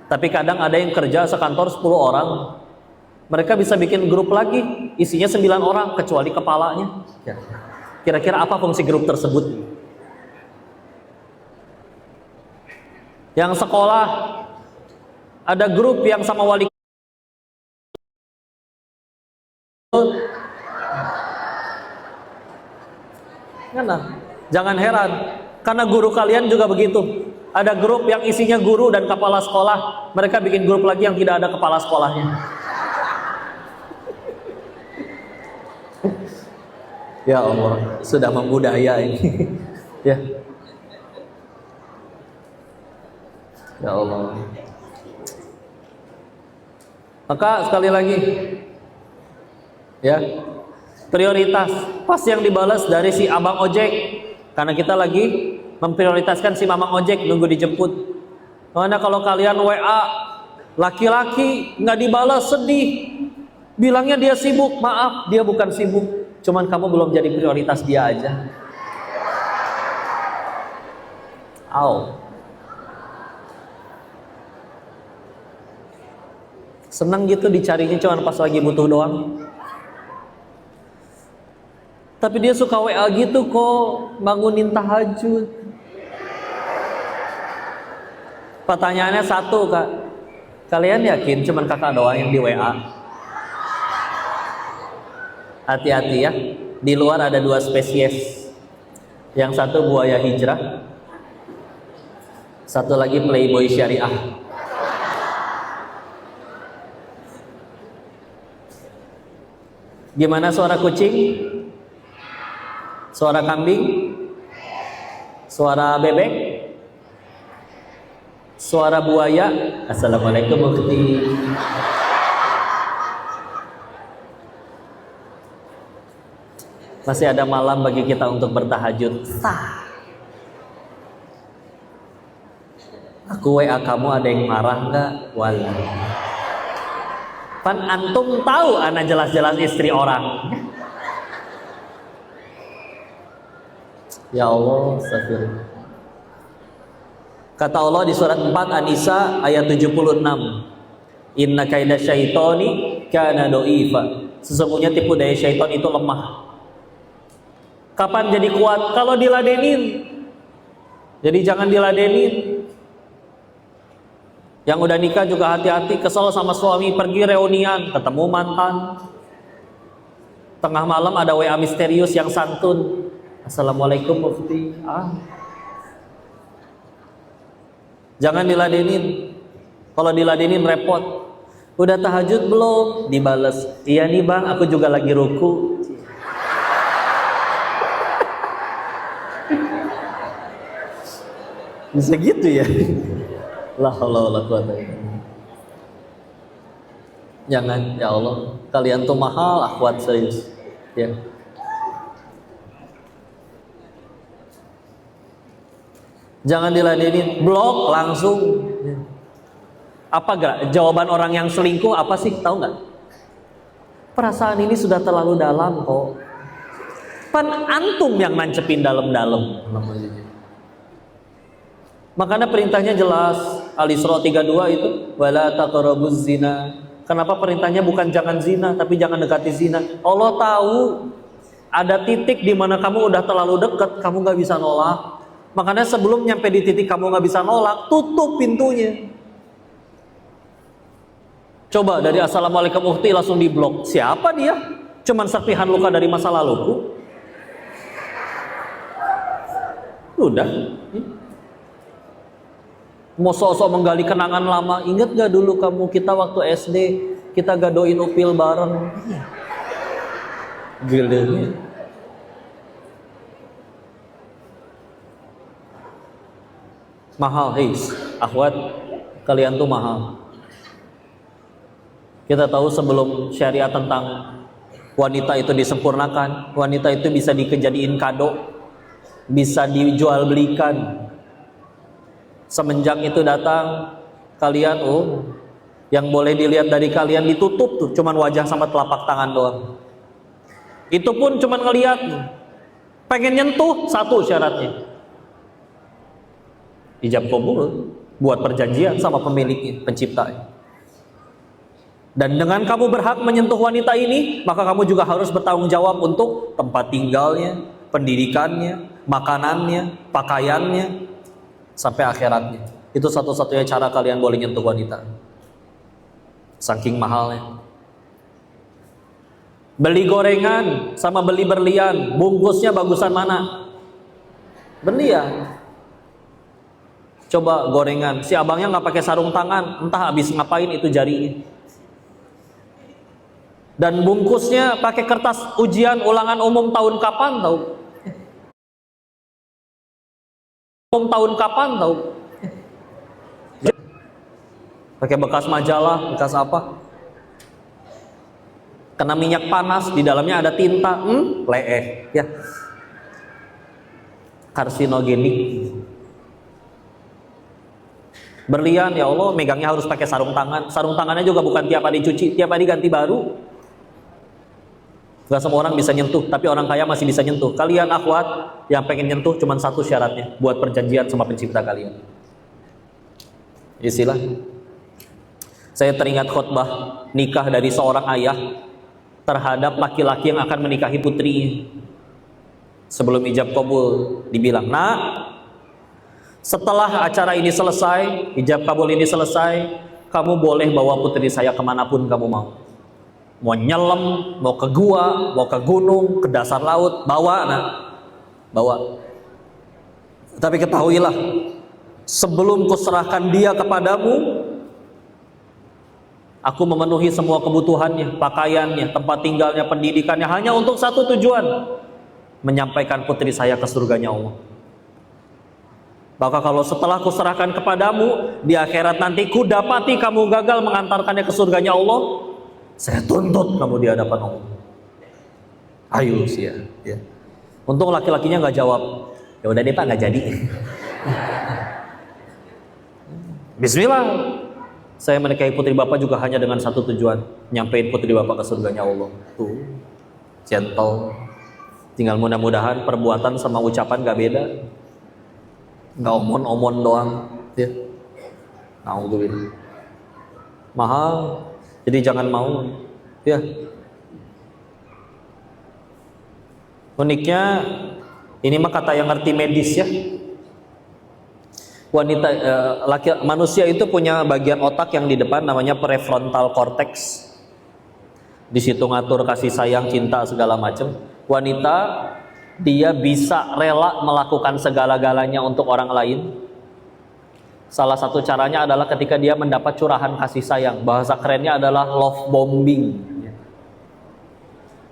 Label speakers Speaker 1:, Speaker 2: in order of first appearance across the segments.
Speaker 1: Tapi kadang ada yang kerja sekantor 10 orang, mereka bisa bikin grup lagi, isinya 9 orang, kecuali kepalanya. Kira-kira apa fungsi grup tersebut? Yang sekolah, ada grup yang sama wali. Jangan heran, karena guru kalian juga begitu. Ada grup yang isinya guru dan kepala sekolah, mereka bikin grup lagi yang tidak ada kepala sekolahnya. Ya Allah, sudah membudaya ini. Ya. Ya Allah. Maka sekali lagi, ya, prioritas. Pas yang dibalas dari si abang ojek, karena kita lagi memprioritaskan si mamang ojek nunggu dijemput. Mana kalau kalian WA laki-laki nggak dibalas, sedih, bilangnya dia sibuk. Maaf, dia bukan sibuk, cuman kamu belum jadi prioritas dia aja. Seneng gitu dicarinya cuman pas lagi butuh doang. Tapi dia suka WA gitu kok, bangunin tahajud. Pertanyaannya satu, Kak. Kalian yakin cuman kakak doang yang di WA? Hati-hati ya. Di luar ada 2 spesies. Yang satu buaya hijrah, satu lagi playboy syariah. Gimana suara kucing? Suara kambing? Suara bebek? Suara buaya? Assalamualaikum Mufti. Masih ada malam bagi kita untuk bertahajud. Aku WA kamu ada yang marah nggak? Walah. Pan antum tahu ana jelas-jelas istri orang. Ya Allah, astagfirullah. Kata Allah di surat 4 An-Nisa ayat 76. Inna kaida syaitoni kana do'ifa. Sesungguhnya tipu daya syaitan itu lemah. Kapan jadi kuat? Kalau diladenin. Jadi jangan diladenin. Yang udah nikah juga hati-hati, kesel sama suami, pergi reunian, ketemu mantan. Tengah malam ada WA misterius yang santun. Assalamualaikum Mufti. Jangan diladenin. Kalau diladenin repot. Udah tahajud belum? Dibales. Iya nih bang, aku juga lagi ruku. Bisa gitu ya? La haula wala quwata illa billah. Jangan, ya Allah, kalian tuh mahal, akhwat, serius. Ya. Jangan diladenin, blok langsung. Apa gak jawaban orang yang selingkuh apa sih? Tahu nggak? Perasaan ini sudah terlalu dalam kok. Pan antum yang nancepin dalam-dalam. Makanya perintahnya jelas. Al-Isra 32 itu wala taqrabuz zina. Kenapa perintahnya bukan jangan zina, tapi jangan dekati zina? Allah tahu ada titik di mana kamu udah terlalu dekat, kamu nggak bisa nolak. Makanya sebelum nyampe di titik kamu nggak bisa nolak, tutup pintunya. Coba dari Assalamualaikum Mufti langsung diblok. Siapa dia? Cuman serpihan luka dari masa laluku. Udah. Mau sok-sok menggali kenangan lama. Ingat gak dulu kamu kita waktu SD kita gadoin upil bareng? Gilanya. Mahal, akhwat, kalian tuh mahal. Kita tahu sebelum syariat tentang wanita itu disempurnakan, wanita itu bisa dijadiin kado, bisa dijual belikan. Semenjak itu datang, kalian yang boleh dilihat dari kalian ditutup tuh, cuman wajah sama telapak tangan doang. Itu pun cuman ngeliat, pengen nyentuh, satu syaratnya, ijab kabul. buat perjanjian sama pemiliknya, penciptanya. Dan dengan kamu berhak menyentuh wanita ini, maka kamu juga harus bertanggung jawab untuk tempat tinggalnya, pendidikannya, makanannya, pakaiannya, sampai akhiratnya. Itu satu-satunya cara kalian boleh nyentuh wanita. Saking mahalnya. Beli gorengan sama beli berlian, bungkusnya bagusan mana? Berlian. Coba gorengan, si abangnya nggak pakai sarung tangan, entah habis ngapain itu jarinya. Dan bungkusnya pakai kertas ujian ulangan umum tahun kapan tahu? Tahun kapan tahu? Pakai bekas majalah, bekas apa? Kena minyak panas, di dalamnya ada tinta, leeh, ya. Karsinogenik. Berlian, ya Allah, megangnya harus pakai sarung tangan. Sarung tangannya juga bukan tiap hari cuci, tiap hari ganti baru. Gak semua orang bisa nyentuh, tapi orang kaya masih bisa nyentuh. Kalian akhwat yang pengen nyentuh cuma satu syaratnya, buat perjanjian sama pencipta kalian. Istilah. Saya teringat khutbah nikah dari seorang ayah terhadap laki-laki yang akan menikahi putrinya. Sebelum ijab kabul dibilang, "Nak, setelah acara ini selesai, ijab kabul ini selesai, kamu boleh bawa putri saya kemanapun kamu mau. Mau nyelam, mau ke gua, mau ke gunung, ke dasar laut, bawa, nak, bawa. Tapi ketahuilah, sebelum kuserahkan dia kepadamu, aku memenuhi semua kebutuhannya, pakaiannya, tempat tinggalnya, pendidikannya, hanya untuk satu tujuan, menyampaikan putri saya ke surganya Allah. Maka kalau setelah kuserahkan kepadamu, di akhirat nanti ku dapati kamu gagal mengantarkannya ke surganya Allah, saya tuntut kamu di hadapan Allah." Ayo sih ya. Untung laki-lakinya nggak jawab, "Ya udah deh Pak, nggak jadi." Bismillah. Saya menikahi putri Bapak juga hanya dengan satu tujuan, nyampein putri Bapak ke surganya Allah. Tuh, gentle. Tinggal mudah-mudahan perbuatan sama ucapan gak beda, nggak omon-omon doang, ya. Alhamdulillah. Mahal, jadi jangan mau, ya. Uniknya, ini mah kata yang ngerti medis ya. Wanita, manusia itu punya bagian otak yang di depan namanya prefrontal cortex. Di situ ngatur kasih sayang, cinta segala macam. Wanita dia bisa rela melakukan segala-galanya untuk orang lain. Salah satu caranya adalah ketika dia mendapat curahan kasih sayang. Bahasa kerennya adalah love bombing.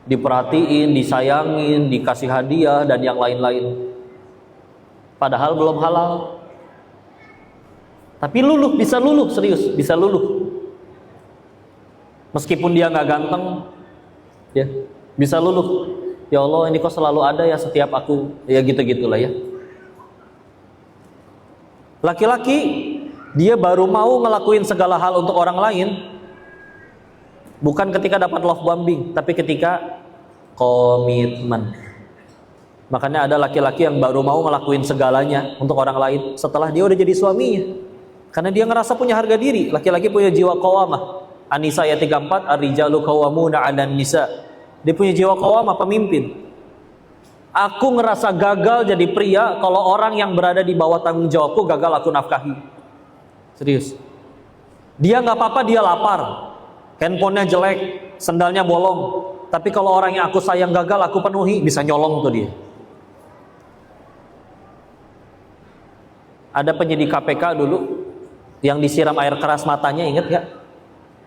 Speaker 1: Diperhatiin, disayangin, dikasih hadiah dan yang lain-lain. Padahal belum halal. Tapi luluh, bisa luluh, serius, bisa luluh. Meskipun dia nggak ganteng, ya, bisa luluh. Ya Allah, ini kok selalu ada ya setiap aku, ya gitu-gitulah ya. Laki-laki, dia baru mau ngelakuin segala hal untuk orang lain, bukan ketika dapat love bombing, tapi ketika komitmen. Makanya ada laki-laki yang baru mau ngelakuin segalanya untuk orang lain setelah dia udah jadi suaminya. Karena dia ngerasa punya harga diri. Laki-laki punya jiwa qawamah. An-Nisa ayat 34, ar-rijalu qawwamuna 'alan nisa. Dia punya jiwa qawamah, pemimpin. Aku ngerasa gagal jadi pria kalau orang yang berada di bawah tanggung jawabku gagal aku nafkahi. Serius. Dia nggak apa-apa, dia lapar, handphonenya jelek, sendalnya bolong. Tapi kalau orang yang aku sayang gagal aku penuhi, bisa nyolong tuh dia. Ada penyidik KPK dulu yang disiram air keras matanya, inget gak?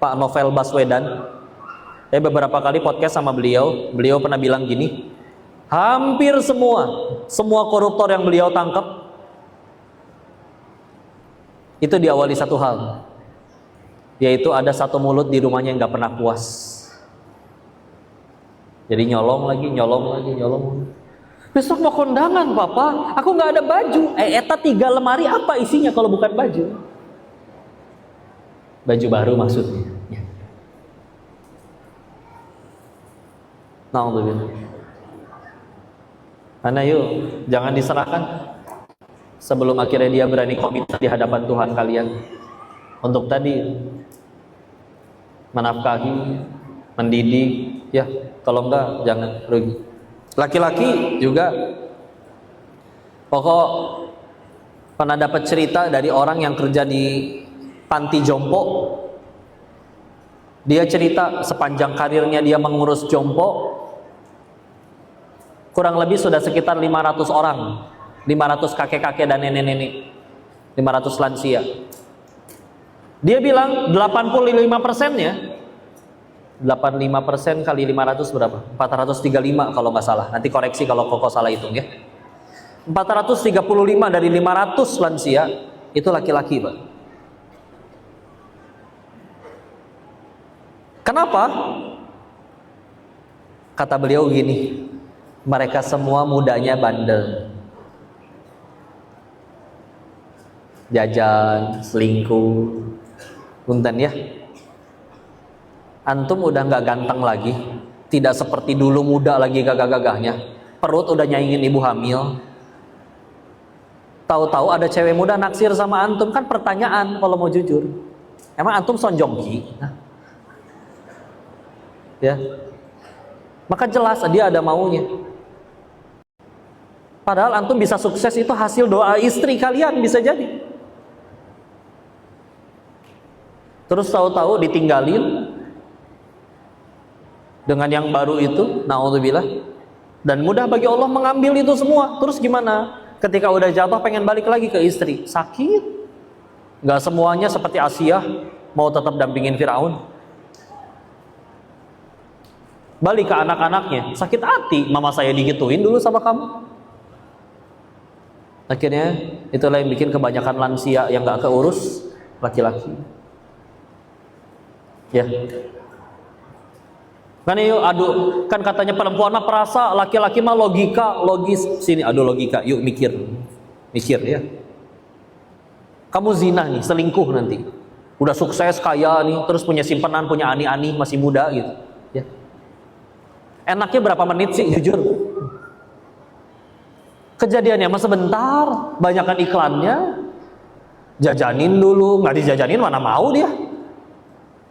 Speaker 1: Pak Novel Baswedan. Saya beberapa kali podcast sama beliau. Beliau pernah bilang gini, hampir semua koruptor yang beliau tangkap itu diawali satu hal, yaitu ada satu mulut di rumahnya yang gak pernah puas. Jadi nyolong lagi. Besok mau kondangan papa, aku nggak ada baju. Eta 3 lemari apa isinya kalau bukan baju? Baju baru maksudnya. Nah, karena yuk jangan diserahkan. sebelum akhirnya dia berani komitmen di hadapan Tuhan kalian untuk tadi menafkahi, mendidik, ya. Kalau enggak jangan rugi. Laki-laki juga, pokok pernah dapat cerita dari orang yang kerja di panti jompo. Dia cerita sepanjang karirnya dia mengurus jompo, kurang lebih sudah sekitar 500 orang, 500 kakek-kakek dan nenek-nenek, 500 lansia. Dia bilang 85%-nya, 85% kali 500 berapa? 435 kalau nggak salah. Nanti koreksi kalau Koko salah hitung ya. 435 dari 500 lansia itu laki-laki, Pak. Kenapa? Kata beliau gini, mereka semua mudanya bandel, jajan, selingkuh, punten ya. Antum udah nggak ganteng lagi, tidak seperti dulu muda lagi gagah-gagahnya, perut udah nyaingin ibu hamil. Tahu-tahu ada cewek muda naksir sama antum, kan pertanyaan kalau mau jujur, emang antum sonjongki? Ya, maka jelas dia ada maunya. Padahal antum bisa sukses itu hasil doa istri kalian, bisa jadi. Terus tahu-tahu ditinggalin dengan yang baru itu, naudzubillah. Dan mudah bagi Allah mengambil itu semua. Terus gimana? Ketika udah jatuh pengen balik lagi ke istri, sakit. Gak semuanya seperti Asia mau tetap dampingin Firaun. Balik ke anak-anaknya, sakit hati, mama saya digituin dulu sama kamu. Akhirnya itulah yang bikin kebanyakan lansia yang gak keurus laki-laki. Ya. Kan yuk adu, kan katanya perempuan mah perasa, laki-laki mah logika, logis. Sini adu logika, yuk mikir ya. Kamu zina nih, selingkuh nanti. Udah sukses kaya nih, terus punya simpanan, punya ani-ani, masih muda gitu. Ya. Enaknya berapa menit sih jujur? Kejadiannya mah sebentar, banyakan iklannya. Jajanin dulu, nggak dijajanin mana mau dia.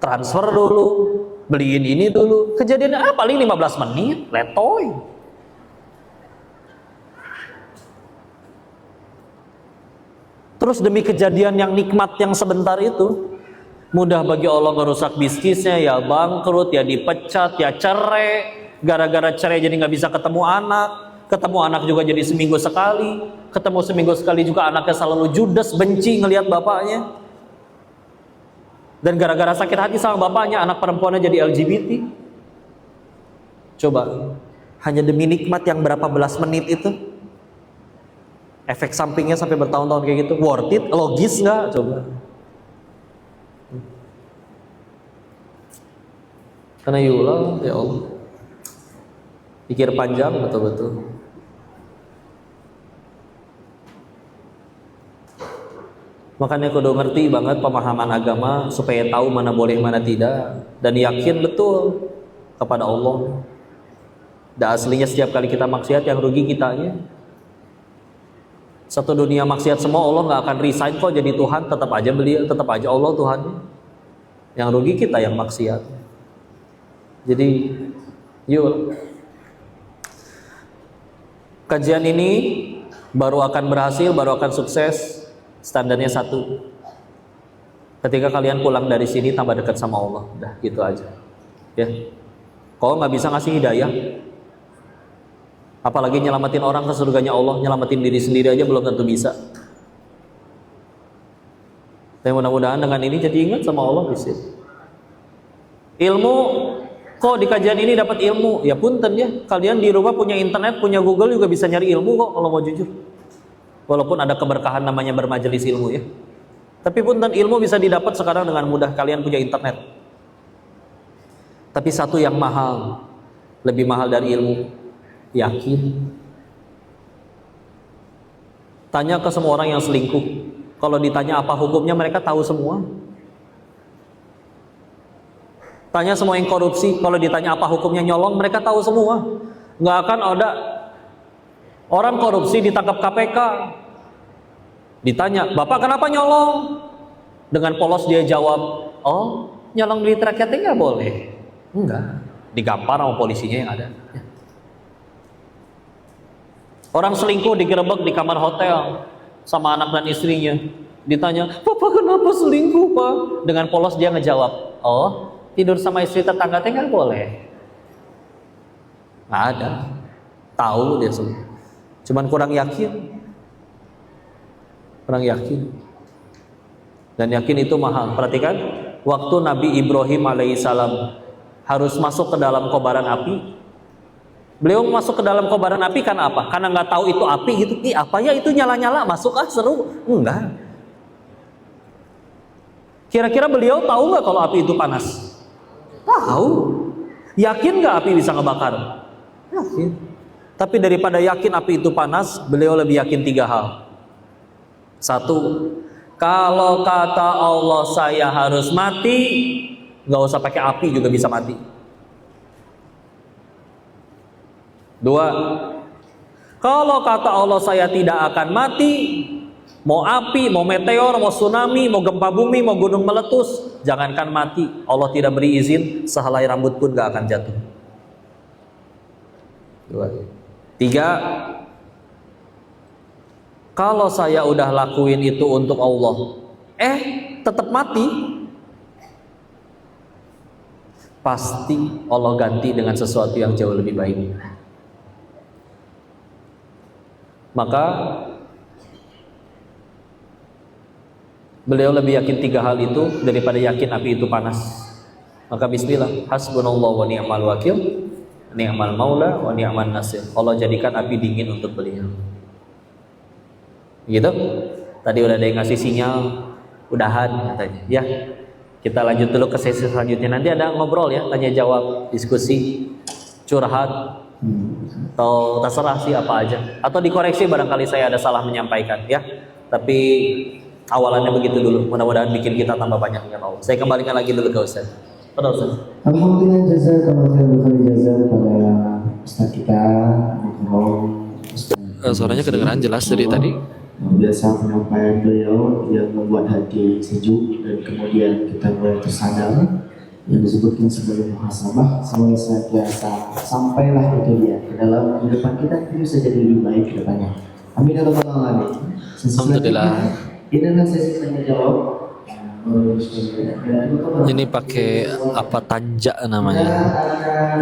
Speaker 1: Transfer dulu, beliin ini dulu. Kejadiannya paling 15 menit, letoy. Terus demi kejadian yang nikmat yang sebentar itu, mudah bagi Allah merusak bisnisnya, ya bangkrut, ya dipecat, ya cerai. Gara-gara cerai jadi nggak bisa ketemu anak juga jadi seminggu sekali, ketemu seminggu sekali juga anaknya selalu judes, benci ngelihat bapaknya. Dan gara-gara sakit hati sama bapaknya, anak perempuannya jadi LGBT. Coba, hanya demi nikmat yang berapa belas menit itu, efek sampingnya sampai bertahun-tahun kayak gitu, worth it? Logis nggak? Coba. Karena ya Allah, pikir panjang betul-betul. Makanya kudu ngerti banget pemahaman agama supaya tahu mana boleh mana tidak, dan yakin betul kepada Allah. Dan aslinya setiap kali kita maksiat yang rugi kitanya. Satu dunia maksiat semua, Allah nggak akan resign kok jadi Tuhan, tetap aja beliau, tetap aja Allah Tuhan. Yang rugi kita yang maksiat. Jadi yuk, kajian ini baru akan berhasil, baru akan sukses. Standarnya satu, ketika kalian pulang dari sini tambah dekat sama Allah, udah gitu aja ya. Kau nggak bisa ngasih hidayah, apalagi nyelamatin orang ke surganya Allah, nyelamatin diri sendiri aja belum tentu bisa. Tapi mudah-mudahan dengan ini jadi ingat sama Allah bisa. Ilmu, kok di kajian ini dapat ilmu, ya punten ya, kalian di rumah punya internet, punya Google juga bisa nyari ilmu kok kalau mau jujur. Walaupun ada keberkahan namanya bermajelis ilmu ya. Tapi punten, ilmu bisa didapat sekarang dengan mudah, kalian punya internet. Tapi satu yang mahal, lebih mahal dari ilmu, yakin. Tanya ke semua orang yang selingkuh, kalau ditanya apa hukumnya mereka tahu semua. Tanya semua yang korupsi, kalau ditanya apa hukumnya nyolong mereka tahu semua. Nggak akan ada orang korupsi ditangkap KPK Ditanya, "Bapak kenapa nyolong?" Dengan polos dia jawab, "Oh, nyolong duit rakyatnya nggak boleh." Enggak, digampar sama polisinya yang ada. Orang selingkuh digerebek di kamar hotel sama anak dan istrinya. Ditanya, "Bapak kenapa selingkuh, Pak?" Dengan polos dia ngejawab, "Oh, tidur sama istri tetangga teh nggak boleh." Nggak ada, tahu dia semua. Cuman kurang yakin. Dan yakin itu mahal. Perhatikan, waktu Nabi Ibrahim alaihissalam harus masuk ke dalam kobaran api, beliau masuk ke dalam kobaran api karena apa? Karena nggak tahu itu api gitu. Apa ya itu nyala-nyala, masuk seru? Enggak. Kira-kira beliau tahu nggak kalau api itu panas? Tahu. Yakin nggak api bisa ngebakar? Yakin. Tapi daripada yakin api itu panas, beliau lebih yakin 3 hal. 1, kalau kata Allah saya harus mati, nggak usah pakai api juga bisa mati. 2, kalau kata Allah saya tidak akan mati, mau api, mau meteor, mau tsunami, mau gempa bumi, mau gunung meletus, jangankan mati, Allah tidak beri izin, sehelai rambut pun nggak akan jatuh. 3, kalau saya udah lakuin itu untuk Allah, tetap mati, pasti Allah ganti dengan sesuatu yang jauh lebih baik. Maka beliau lebih yakin 3 hal itu daripada yakin api itu panas. Maka bismillah, hasbunallahu wa ni'mal wakil, ni'mal maula wa ni'man nasir. Allah jadikan api dingin untuk beliau. Gitu. Tadi udah ada yang ngasih sinyal udahan katanya. Ya, kita lanjut dulu ke sesi selanjutnya. Nanti ada ngobrol ya, tanya jawab, diskusi, curhat, atau terserah sih apa aja. Atau dikoreksi barangkali saya ada salah menyampaikan ya. Tapi awalannya begitu dulu. Mudah-mudahan bikin kita tambah banyak dengan Allah. Saya kembalikan lagi dulu ke Ustaz. Pada Ustaz.
Speaker 2: Alhamdulillah, jazakallahu khairan jazaa kepada Ustaz kita.
Speaker 1: Suaranya kedengaran jelas dari tadi.
Speaker 2: Biasa penyampaian beliau yang membuat hati sejuk dan kemudian kita mulai tersadar yang disebutkan sebagai muhasabah. Semoga senantiasa sampailah itu dia ke dalam kehidupan kita bisa jadi lebih baik ke depannya. Amin ya rabbal alamin.
Speaker 1: Alhamdulillah.
Speaker 2: Ini adalah sesi tanya jawab.
Speaker 1: Ini pakai apa, tanja namanya,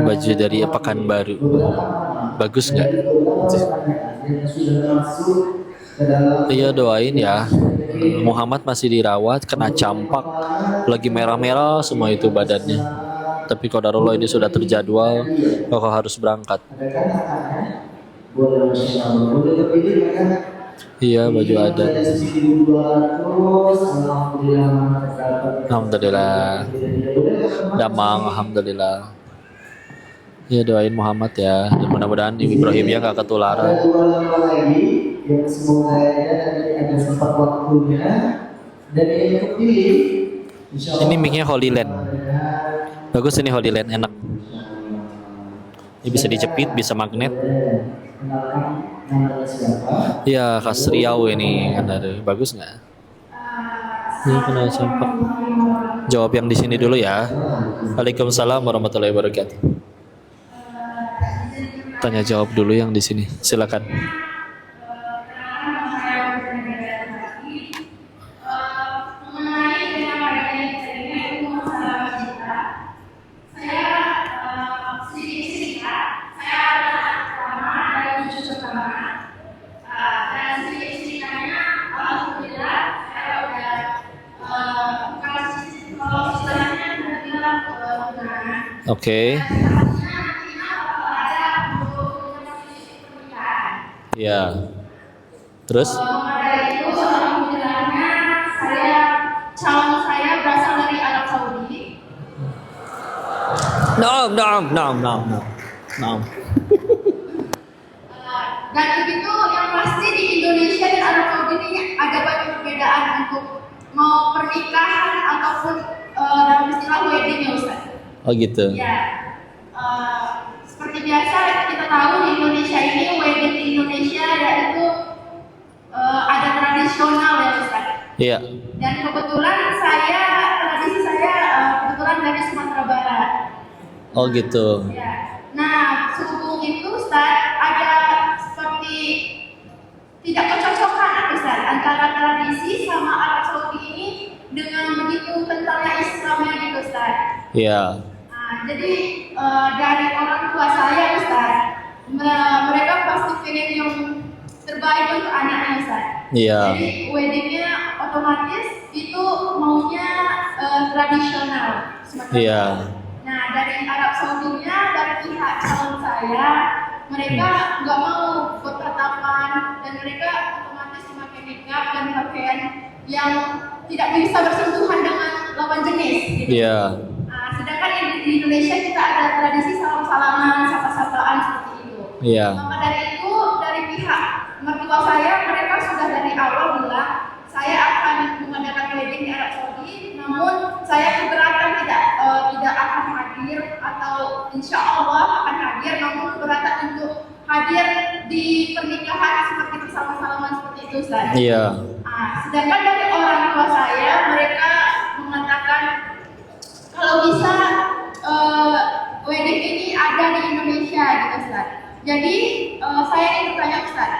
Speaker 1: baju dari Pekanbaru. Bagus nggak? Iya, doain ya. Muhammad masih dirawat, kena campak, lagi merah-merah semua itu badannya. Tapi qadarullah ini sudah terjadwal, kok harus berangkat. Iya, baju adat. Alhamdulillah. Damang, alhamdulillah. Ya, doain Muhammad ya, dan mudah-mudahan Ibrahimnya nggak ketularan.
Speaker 2: Yang semoga nanti ada sempat waktunya dan yang terpilih.
Speaker 1: Ini mic-nya Holy Land. Bagus ini Holy Land, enak. Ini bisa dijepit, bisa magnet. Iya, khas Riau ini kan ada. Bagus nggak? Ini kena campak. Jawab yang di sini dulu ya. Waalaikumsalam warahmatullahi wabarakatuh. Tanya jawab dulu yang di sini. Silakan. Oke. Ya. Terus?
Speaker 3: Alhamdulillahnya calon saya berasal dari Arab Saudi.
Speaker 1: No.
Speaker 3: Dan begitu yang pasti di Indonesia dan Arab Saudi ini ada banyak perbedaan untuk mau pernikahan ataupun dalam istilah wedding ya Ustaz.
Speaker 1: Oh gitu.
Speaker 3: Ya. Seperti biasa kita tahu di Indonesia ini wedding di Indonesia yaitu ada tradisional ya
Speaker 1: Iya.
Speaker 3: Dan kebetulan tradisi saya kebetulan dari Sumatera Barat.
Speaker 1: Oh gitu.
Speaker 3: Ya. Nah, sehubung itu Ustaz ada seperti tidak kecocokan Ustaz antara tradisi sama Arab Saudi ini dengan begitu kentalnya Islamnya gitu Ustaz.
Speaker 1: Iya.
Speaker 3: Nah, jadi dari orang tua saya Ustaz, mereka pasti pengen yang terbaik untuk anaknya Ustaz.
Speaker 1: Iya.
Speaker 3: Jadi weddingnya otomatis itu maunya tradisional.
Speaker 1: Iya.
Speaker 3: Nah, dari Arab Saudinya, dari pihak calon saya, mereka nggak mau bertatapan dan mereka otomatis memakai nikah dan pakaian yang tidak bisa bersentuhan dengan lawan jenis. Gitu.
Speaker 1: Iya.
Speaker 3: Nah, sedangkan di Indonesia kita ada tradisi salam-salaman, sapa-sapaan seperti itu.
Speaker 1: Iya.
Speaker 3: Maka dari itu, dari pihak mertua saya, mereka sudah dari awal bilang saya akan mengadakan wedding di Arab Saudi, namun saya keberatan tidak akan hadir atau insya Allah akan hadir, namun keberatan untuk hadir di pernikahan seperti bersama-salaman seperti itu Ustaz.
Speaker 1: Iya.
Speaker 3: Nah, sedangkan dari orang tua saya, mereka mengatakan kalau bisa wedding ini ada di Indonesia gitu Ustaz. Jadi saya ingin bertanya Ustaz,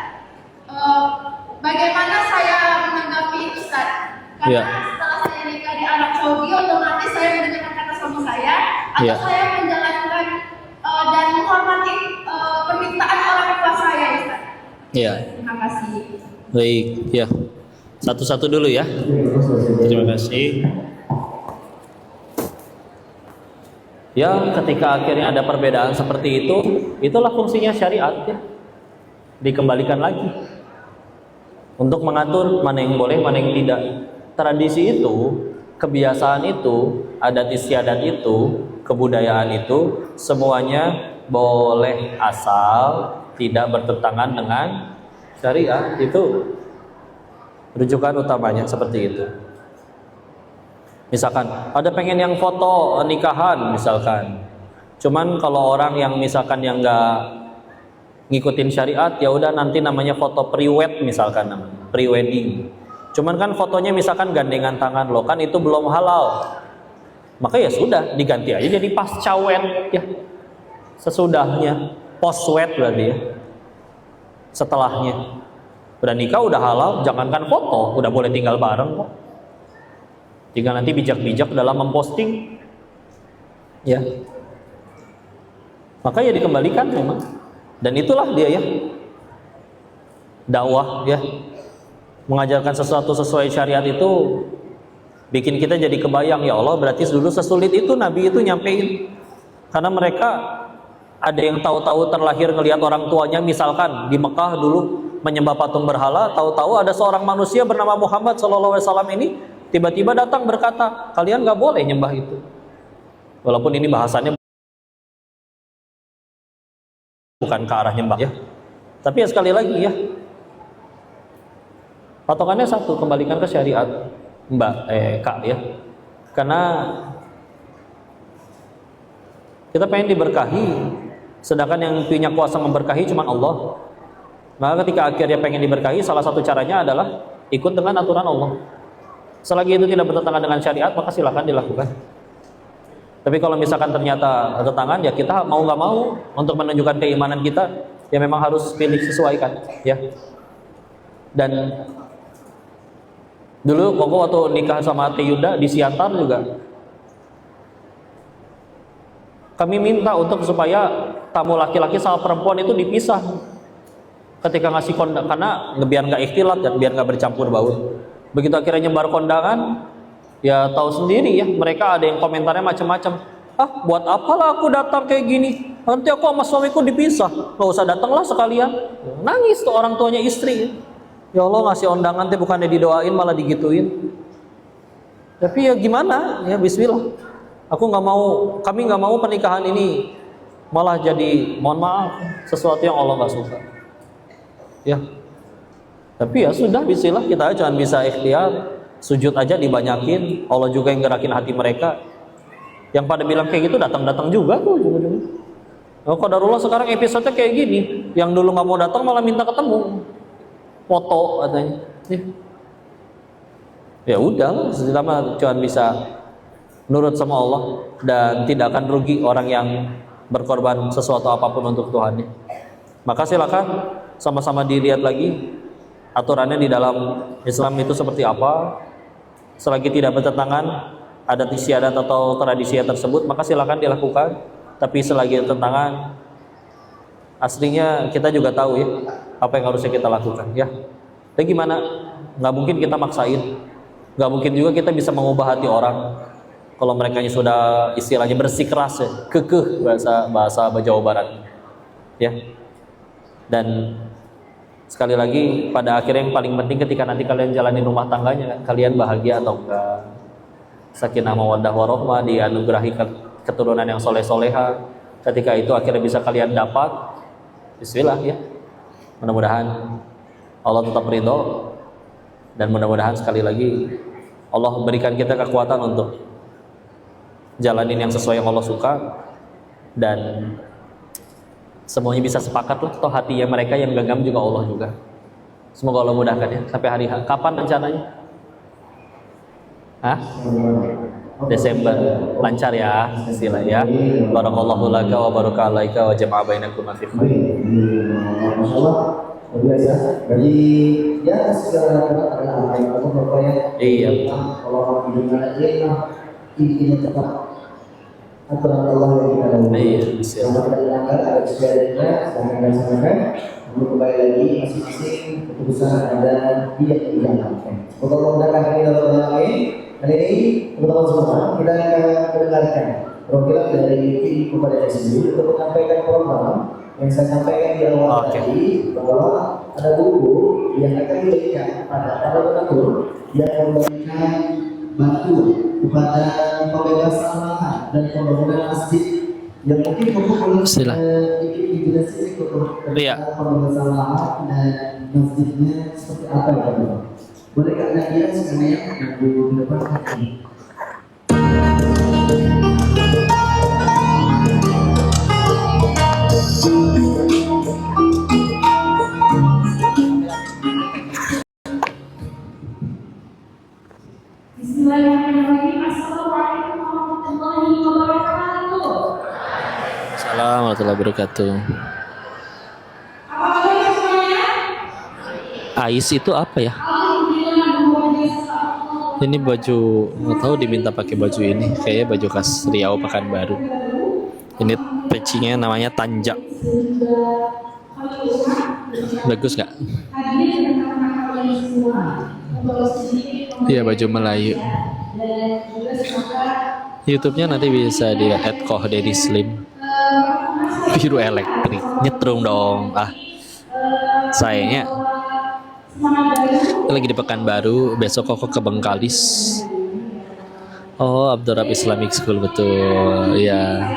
Speaker 3: bagaimana saya menanggapi itu Ustaz? Karena
Speaker 1: Iya.
Speaker 3: setelah saya nikah di Arab Saudi, otomatis saya mendengarkan kata suami saya, atau
Speaker 1: Iya.
Speaker 3: saya menjalankan dan menghormati permintaan orang tua saya Ustaz.
Speaker 1: Iya.
Speaker 3: Terima kasih.
Speaker 1: Baik, ya. Satu-satu dulu ya. Terima kasih. Ya, ketika akhirnya ada perbedaan seperti itu, itulah fungsinya syariat ya. Dikembalikan lagi untuk mengatur mana yang boleh, mana yang tidak. Tradisi itu, kebiasaan itu, adat istiadat itu, kebudayaan itu, semuanya boleh asal tidak bertentangan dengan syariat. Itu rujukan utamanya seperti itu. Misalkan ada pengen yang foto nikahan misalkan, cuman kalau orang yang misalkan yang nggak ngikutin syariat, ya udah nanti namanya foto pre-wed misalkan, namanya pre-wedding. Cuman kan fotonya misalkan gandengan tangan loh, kan itu belum halal. Maka ya sudah diganti aja jadi pasca wed ya, sesudahnya, post wed berarti ya, setelahnya. Udah nikah udah halal, jangankan foto, udah boleh tinggal bareng kok. Tinggal nanti bijak-bijak dalam memposting, ya. Maka ya dikembalikan memang. Dan itulah dia ya, dakwah ya, mengajarkan sesuatu sesuai syariat itu bikin kita jadi kebayang, ya Allah berarti dulu sesulit itu Nabi itu nyampein. Karena mereka ada yang tahu-tahu terlahir ngelihat orang tuanya misalkan di Mekah dulu menyembah patung berhala, tahu-tahu ada seorang manusia bernama Muhammad SAW ini tiba-tiba datang berkata, kalian nggak boleh nyembah itu. Walaupun ini bahasannya bukan ke arah nyembah ya, tapi ya sekali lagi ya, patokannya satu, kembalikan ke syariat Kak ya. Karena kita pengen diberkahi, sedangkan yang punya kuasa memberkahi cuma Allah. Maka ketika akhirnya pengen diberkahi, salah satu caranya adalah ikut dengan aturan Allah. Selagi itu tidak bertentangan dengan syariat, maka silakan dilakukan. Tapi kalau misalkan ternyata bertentangan, ya kita mau nggak mau untuk menunjukkan keimanan kita, ya memang harus pilih sesuaikan, ya. Dan dulu Koko waktu nikah sama Ati Yuda di Siantar juga, kami minta untuk supaya tamu laki-laki sama perempuan itu dipisah ketika ngasih kondangan, karena biar nggak ikhtilat dan biar nggak bercampur baur. Begitu akhirnya nyebar kondangan, ya tahu sendiri ya, mereka ada yang komentarnya macam-macam. Ah, buat apalah aku datang kayak gini? Nanti aku sama suamiku dipisah. Gak usah datanglah sekalian. Nangis tuh orang tuanya istri. Ya Allah, ngasih undangan teh bukannya didoain malah digituin. Tapi ya gimana? Ya bismillah. Aku nggak mau, kami nggak mau pernikahan ini malah jadi, mohon maaf, sesuatu yang Allah nggak suka. Ya. Tapi ya sudah, bismillah, kita jangan bisa ikhtiar, sujud aja dibanyakin, Allah juga yang gerakin hati mereka. Yang pada bilang kayak gitu datang-datang juga tuh ujung-ujungnya. Oh, qadarullah sekarang episode kayak gini, yang dulu nggak mau datang malah minta ketemu, foto katanya. Ya udah, selama cuma bisa nurut sama Allah dan tidak akan rugi orang yang berkorban sesuatu apapun untuk Tuhannya. Maka silakan sama-sama dilihat lagi aturannya di dalam Islam itu seperti apa. Selagi tidak bertentangan adat istiadat atau tradisi tersebut, maka silakan dilakukan. Tapi selagi bertentangan, aslinya kita juga tahu ya apa yang harusnya kita lakukan ya. Dan gimana? Nggak mungkin kita maksain, nggak mungkin juga kita bisa mengubah hati orang. Kalau mereka sudah istilahnya bersikeras ya, kekeh bahasa Jawa Barat ya. Dan sekali lagi pada akhirnya yang paling penting ketika nanti kalian jalani rumah tangganya, kalian bahagia atau enggak, sakinah mawaddah warahmah, dianugerahi keturunan yang soleh-soleha. Ketika itu akhirnya bisa kalian dapat, bismillah ya. Mudah-mudahan Allah tetap ridho, dan mudah-mudahan sekali lagi Allah berikan kita kekuatan untuk jalanin yang sesuai yang Allah suka, dan semuanya bisa sepakat lah. Toh hatinya mereka yang genggam juga Allah juga. Semoga Allah mudahkan ya. Sampai hari kapan rencananya? Hah? Desember. Lancar ya istilah ya. Barakallahu laka wa baraka alaika wa jama'a bainakum fi khair.
Speaker 2: Masyaallah, luar biasa. Jadi ya segala adalah apa yang aku ya.
Speaker 1: Iya.
Speaker 2: Kalau mendengar ini tetap aturan Allah yang kita lalui.
Speaker 1: Iya,
Speaker 2: Yang kita dilanggar ada sejarahnya, jangan laksanakan. Lalu kembali lagi masing-masing keputusan ada dia yang dijalankan. Semoga Allah mudahkan kita dalam lain. Kali ini teman-teman semua kita akan mendengarkan program dari tim kepada SBU untuk menyampaikan program yang saya sampaikan di awal tadi, bahwa ada buku yang akan diberikan pada para donatur yang memberikan bantu kepada pembebasan lahan dan pembangunan masjid yang mungkin belum dijelaskan pembebasan lahan dan masjidnya seperti apa ya Pak? Boleh Kak Nadia sebenarnya yang di depan ini.
Speaker 4: Bismillahirrahmanirrahim. Assalamualaikum warahmatullahi wabarakatuh.
Speaker 1: Assalamualaikum warahmatullahi wabarakatuh.
Speaker 4: Apa kabar semuanya?
Speaker 1: Ais itu apa ya?
Speaker 4: Alhamdulillah, luar biasa.
Speaker 1: Ini baju, nggak tahu diminta pakai baju ini, kayaknya baju khas Riau Pekanbaru. Ini pecinya namanya Tanja. Bagus nggak?
Speaker 4: Hadirin dan kawan-kawan semua,
Speaker 1: Iya, baju Melayu. YouTube-nya nanti bisa di @kohdedislim. Biru elektrik, nyetrum dong. Sayangnya lagi di Pekanbaru, besok kok ke Bengkalis. Oh, Abdurrahman Islamic School, betul. Iya.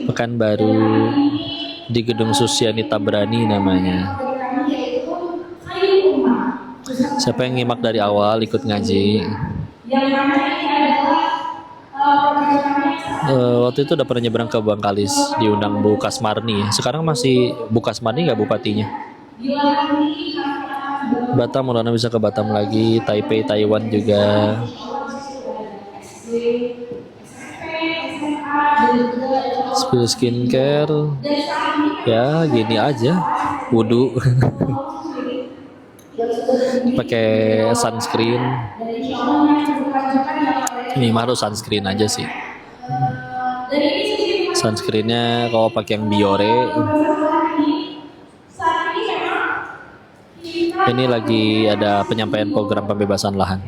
Speaker 1: Pekanbaru di Gedung Susiani Tabrani namanya. Siapa yang nyimak dari awal ikut ngaji? Waktu itu udah pernah nyebrang ke Bangkalis, diundang Bu Kasmarni. Sekarang masih Bu Kasmarni nggak bupatinya? Batam, mudah-mudahan bisa ke Batam lagi. Taipei, Taiwan juga. Spill skincare, ya gini aja, wudhu. Pakai sunscreen. Ini mah harus sunscreen aja sih. Sunscreennya kalau pakai yang Biore. Ini lagi ada penyampaian program pembebasan lahan.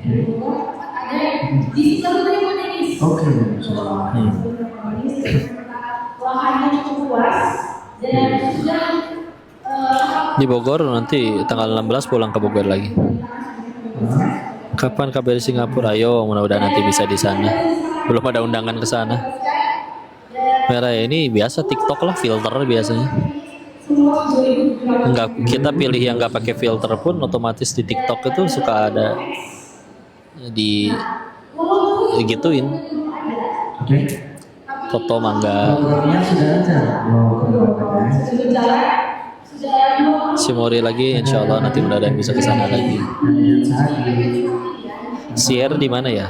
Speaker 2: Oke.
Speaker 4: Lahannya cukup luas dan sudah
Speaker 1: Di Bogor nanti tanggal 16 pulang ke Bogor lagi. Kapan kabar Singapura? Ayo, mudah-mudahan nanti bisa di sana. Belum ada undangan ke sana. Merah ini biasa TikTok lah, filter biasanya. Enggak, kita pilih yang nggak pakai filter pun otomatis di TikTok itu suka ada di gituin.
Speaker 2: Oke.
Speaker 1: Foto mangga.
Speaker 2: Programnya sudah ada. Mau ke depannya.
Speaker 1: Simori lagi, insya Allah nanti mudah-mudahan bisa ke sana lagi.
Speaker 2: Dan yang hadir
Speaker 1: Sier di mana ya?